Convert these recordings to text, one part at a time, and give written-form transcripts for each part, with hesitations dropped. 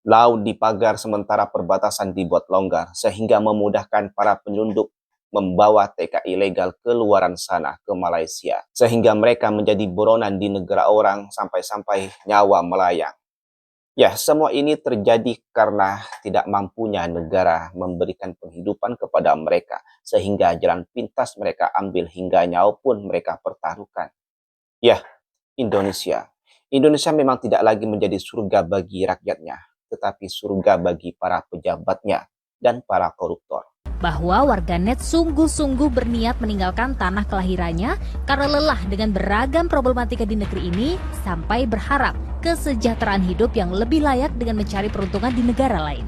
Laut dipagar sementara perbatasan dibuat longgar sehingga memudahkan para penyelundup membawa TKI ilegal ke luaran sana ke Malaysia. Sehingga mereka menjadi buronan di negara orang sampai-sampai nyawa melayang. Ya, semua ini terjadi karena tidak mampunya negara memberikan penghidupan kepada mereka, sehingga jalan pintas mereka ambil hingga nyawa pun mereka pertaruhkan. Ya, Indonesia. Indonesia memang tidak lagi menjadi surga bagi rakyatnya, tetapi surga bagi para pejabatnya dan para koruptor. Bahwa warganet sungguh-sungguh berniat meninggalkan tanah kelahirannya karena lelah dengan beragam problematika di negeri ini sampai berharap kesejahteraan hidup yang lebih layak dengan mencari peruntungan di negara lain.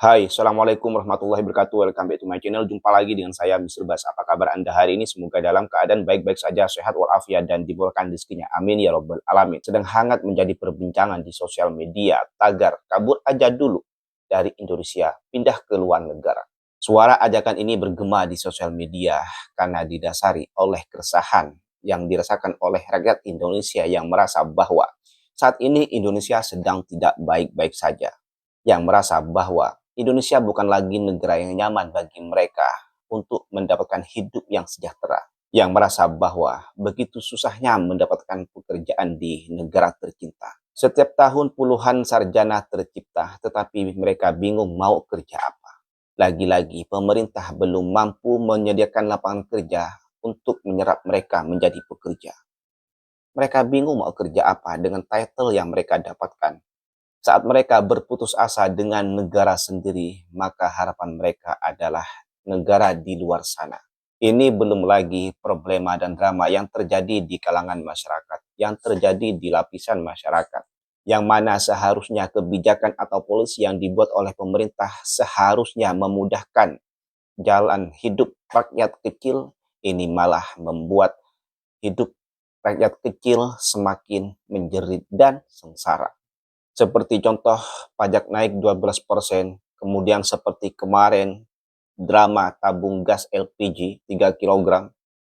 Hai, Assalamualaikum warahmatullahi wabarakatuh. Welcome back to my channel. Jumpa lagi dengan saya, Mr. Bas. Apa kabar Anda hari ini? Semoga dalam keadaan baik-baik saja, sehat walafiat, dan dimurahkan rezekinya. Amin ya robbal alamin. Sedang hangat menjadi perbincangan di sosial media tagar kabur aja dulu dari Indonesia, pindah ke luar negara. Suara ajakan ini bergema di sosial media karena didasari oleh keresahan yang dirasakan oleh rakyat Indonesia yang merasa bahwa saat ini Indonesia sedang tidak baik-baik saja. Yang merasa bahwa Indonesia bukan lagi negara yang nyaman bagi mereka untuk mendapatkan hidup yang sejahtera. Yang merasa bahwa begitu susahnya mendapatkan pekerjaan di negara tercinta. Setiap tahun puluhan sarjana tercipta, tetapi mereka bingung mau kerja apa. Lagi-lagi pemerintah belum mampu menyediakan lapangan kerja untuk menyerap mereka menjadi pekerja. Mereka bingung mau kerja apa dengan title yang mereka dapatkan. Saat mereka berputus asa dengan negara sendiri, maka harapan mereka adalah negara di luar sana. Ini belum lagi problema dan drama yang terjadi di kalangan masyarakat, yang terjadi di lapisan masyarakat, yang mana seharusnya kebijakan atau polisi yang dibuat oleh pemerintah seharusnya memudahkan jalan hidup rakyat kecil, ini malah membuat hidup rakyat kecil semakin menjerit dan sengsara. Seperti contoh pajak naik 12%, kemudian seperti kemarin drama tabung gas LPG 3 kg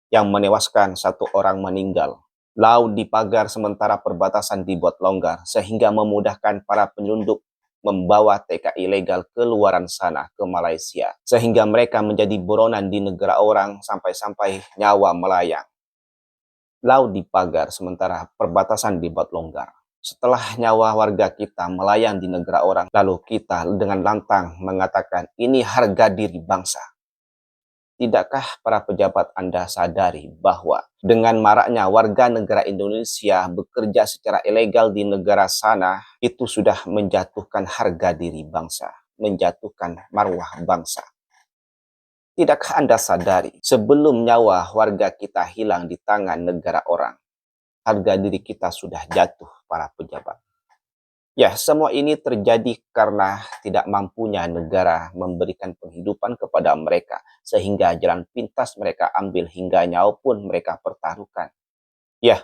yang menewaskan satu orang meninggal. Laut dipagar sementara perbatasan dibuat longgar sehingga memudahkan para penyelundup membawa TKI ilegal ke luaran sana ke Malaysia. Sehingga mereka menjadi buronan di negara orang sampai-sampai nyawa melayang. Laut dipagar sementara perbatasan dibuat longgar. Setelah nyawa warga kita melayang di negara orang, lalu kita dengan lantang mengatakan ini harga diri bangsa. Tidakkah para pejabat Anda sadari bahwa dengan maraknya warga negara Indonesia bekerja secara ilegal di negara sana, itu sudah menjatuhkan harga diri bangsa, menjatuhkan marwah bangsa. Tidakkah Anda sadari sebelum nyawa warga kita hilang di tangan negara orang, harga diri kita sudah jatuh para pejabat. Ya, semua ini terjadi karena tidak mampunya negara memberikan penghidupan kepada mereka, sehingga jalan pintas mereka ambil hingga nyawa pun mereka pertaruhkan. Ya,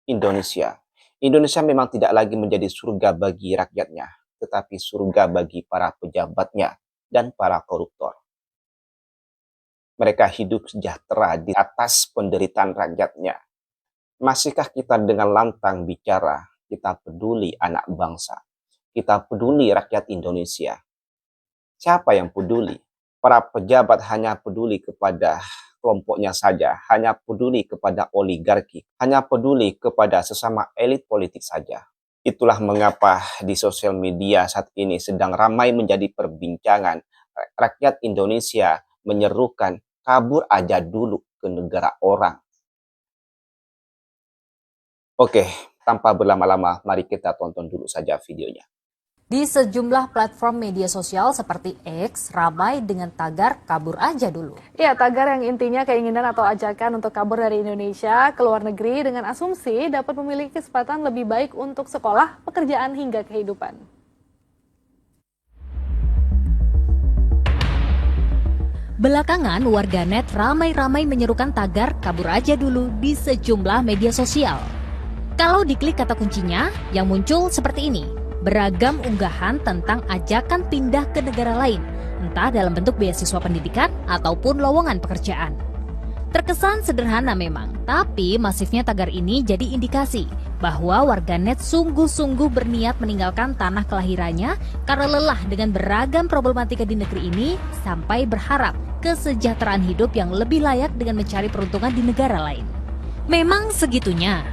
Indonesia. Indonesia memang tidak lagi menjadi surga bagi rakyatnya, tetapi surga bagi para pejabatnya dan para koruptor. Mereka hidup sejahtera di atas penderitaan rakyatnya. Masihkah kita dengan lantang bicara, kita peduli anak bangsa, kita peduli rakyat Indonesia? Siapa yang peduli? Para pejabat hanya peduli kepada kelompoknya saja, hanya peduli kepada oligarki, hanya peduli kepada sesama elit politik saja. Itulah mengapa di sosial media saat ini sedang ramai menjadi perbincangan. Rakyat Indonesia menyerukan kabur aja dulu ke negara orang. Oke, tanpa berlama-lama, mari kita tonton dulu saja videonya. Di sejumlah platform media sosial seperti X, ramai dengan tagar kabur aja dulu. Ya, tagar yang intinya keinginan atau ajakan untuk kabur dari Indonesia ke luar negeri dengan asumsi dapat memiliki kesempatan lebih baik untuk sekolah, pekerjaan, hingga kehidupan. Belakangan, warganet ramai-ramai menyerukan tagar kabur aja dulu di sejumlah media sosial. Kalau diklik kata kuncinya, yang muncul seperti ini. Beragam unggahan tentang ajakan pindah ke negara lain, entah dalam bentuk beasiswa pendidikan ataupun lowongan pekerjaan. Terkesan sederhana memang, tapi masifnya tagar ini jadi indikasi bahwa warganet sungguh-sungguh berniat meninggalkan tanah kelahirannya karena lelah dengan beragam problematika di negeri ini sampai berharap kesejahteraan hidup yang lebih layak dengan mencari peruntungan di negara lain. Memang segitunya.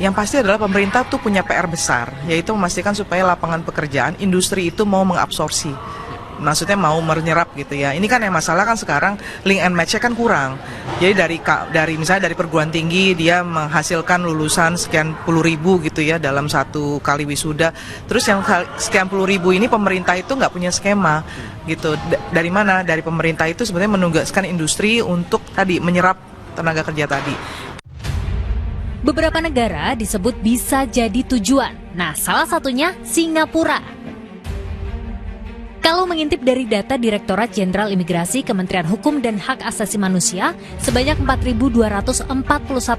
Yang pasti adalah pemerintah tuh punya PR besar, yaitu memastikan supaya lapangan pekerjaan industri itu mau mengabsorpsi. Maksudnya mau menyerap gitu ya. Ini kan yang masalah kan sekarang link and match-nya kan kurang. Jadi dari misalnya dari perguruan tinggi dia menghasilkan lulusan sekian puluh ribu gitu ya dalam satu kali wisuda. Terus yang sekian puluh ribu ini pemerintah itu nggak punya skema gitu. Dari mana? Dari pemerintah itu sebenarnya menugaskan industri untuk tadi menyerap tenaga kerja tadi. Beberapa negara disebut bisa jadi tujuan. Nah, salah satunya Singapura. Kalau mengintip dari data Direktorat Jenderal Imigrasi Kementerian Hukum dan Hak Asasi Manusia, sebanyak 4.241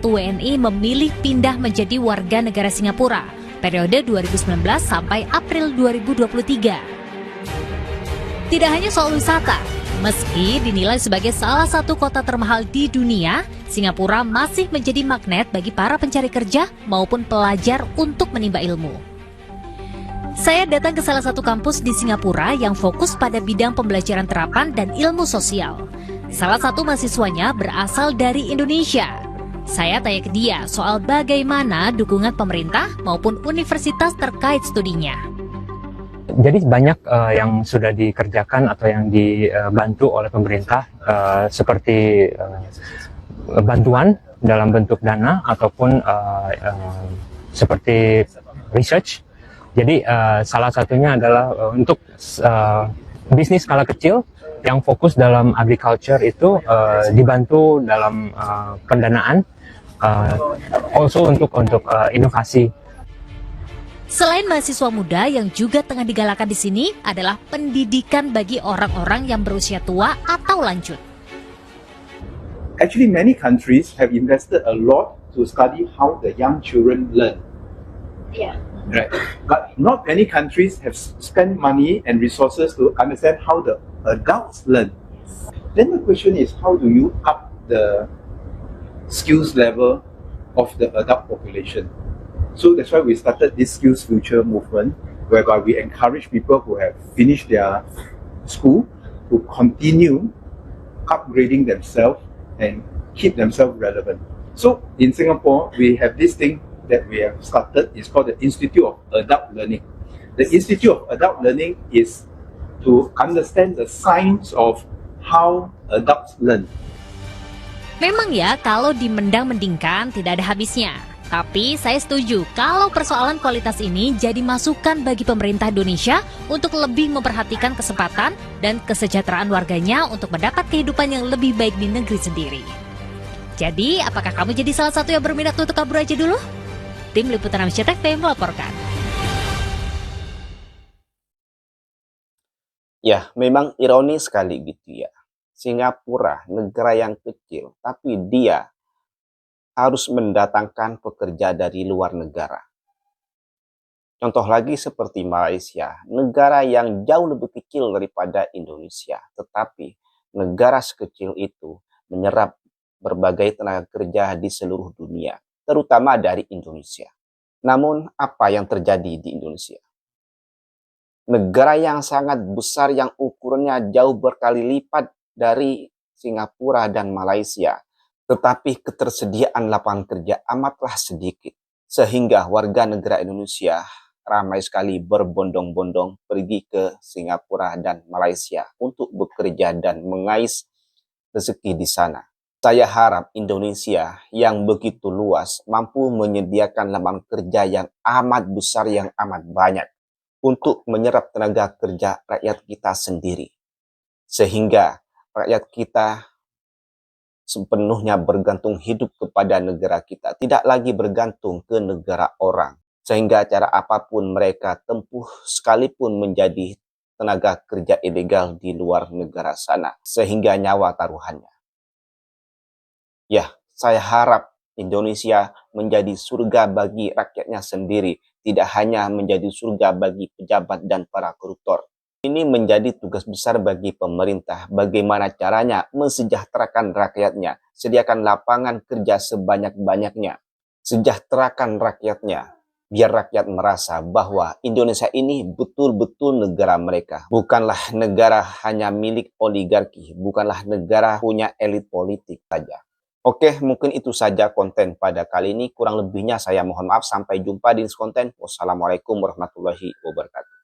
WNI memilih pindah menjadi warga negara Singapura periode 2019 sampai April 2023. Tidak hanya soal wisata, meski dinilai sebagai salah satu kota termahal di dunia, Singapura masih menjadi magnet bagi para pencari kerja maupun pelajar untuk menimba ilmu. Saya datang ke salah satu kampus di Singapura yang fokus pada bidang pembelajaran terapan dan ilmu sosial. Salah satu mahasiswanya berasal dari Indonesia. Saya tanya ke dia soal bagaimana dukungan pemerintah maupun universitas terkait studinya. Jadi banyak yang sudah dikerjakan atau yang dibantu oleh pemerintah seperti bantuan dalam bentuk dana ataupun seperti research. Jadi salah satunya adalah untuk bisnis skala kecil yang fokus dalam agriculture itu dibantu dalam pendanaan, also untuk inovasi. Selain mahasiswa muda yang juga tengah digalakan di sini adalah pendidikan bagi orang-orang yang berusia tua atau lanjut. Actually, many countries have invested a lot to study how the young children learn. Yeah. Right. But not many countries have spent money and resources to understand how the adults learn. Then the question is, how do you up the skills level of the adult population? So that's why we started this Skills Future movement, whereby we encourage people who have finished their school to continue upgrading themselves and keep themselves relevant. So in Singapore, we have this thing that we have started. It's called the Institute of Adult Learning. The Institute of Adult Learning is to understand the science of how adults learn. Memang ya, kalau dimendang-mendingkan tidak ada habisnya. Tapi saya setuju kalau persoalan kualitas ini jadi masukan bagi pemerintah Indonesia untuk lebih memperhatikan kesempatan dan kesejahteraan warganya untuk mendapat kehidupan yang lebih baik di negeri sendiri. Jadi, apakah kamu jadi salah satu yang berminat untuk kabur aja dulu? Tim Liputan RCTV melaporkan. Ya, memang ironis sekali gitu ya. Singapura, negara yang kecil, tapi dia harus mendatangkan pekerja dari luar negara. Contoh lagi seperti Malaysia, negara yang jauh lebih kecil daripada Indonesia, tetapi negara sekecil itu menyerap berbagai tenaga kerja di seluruh dunia, terutama dari Indonesia. Namun, apa yang terjadi di Indonesia? Negara yang sangat besar yang ukurannya jauh berkali lipat dari Singapura dan Malaysia, tetapi ketersediaan lapangan kerja amatlah sedikit, sehingga warga negara Indonesia ramai sekali berbondong-bondong pergi ke Singapura dan Malaysia untuk bekerja dan mengais rezeki di sana. Saya harap Indonesia yang begitu luas mampu menyediakan lapangan kerja yang amat besar, yang amat banyak untuk menyerap tenaga kerja rakyat kita sendiri. Sehingga rakyat kita sepenuhnya bergantung hidup kepada negara kita, tidak lagi bergantung ke negara orang. Sehingga cara apapun mereka tempuh sekalipun menjadi tenaga kerja ilegal di luar negara sana, sehingga nyawa taruhannya. Ya, saya harap Indonesia menjadi surga bagi rakyatnya sendiri, tidak hanya menjadi surga bagi pejabat dan para koruptor. Ini menjadi tugas besar bagi pemerintah. Bagaimana caranya mensejahterakan rakyatnya, sediakan lapangan kerja sebanyak-banyaknya, sejahterakan rakyatnya, biar rakyat merasa bahwa Indonesia ini betul-betul negara mereka. Bukanlah negara hanya milik oligarki, bukanlah negara punya elit politik saja. Oke, mungkin itu saja konten pada kali ini. Kurang lebihnya saya mohon maaf. Sampai jumpa di next konten. Wassalamualaikum warahmatullahi wabarakatuh.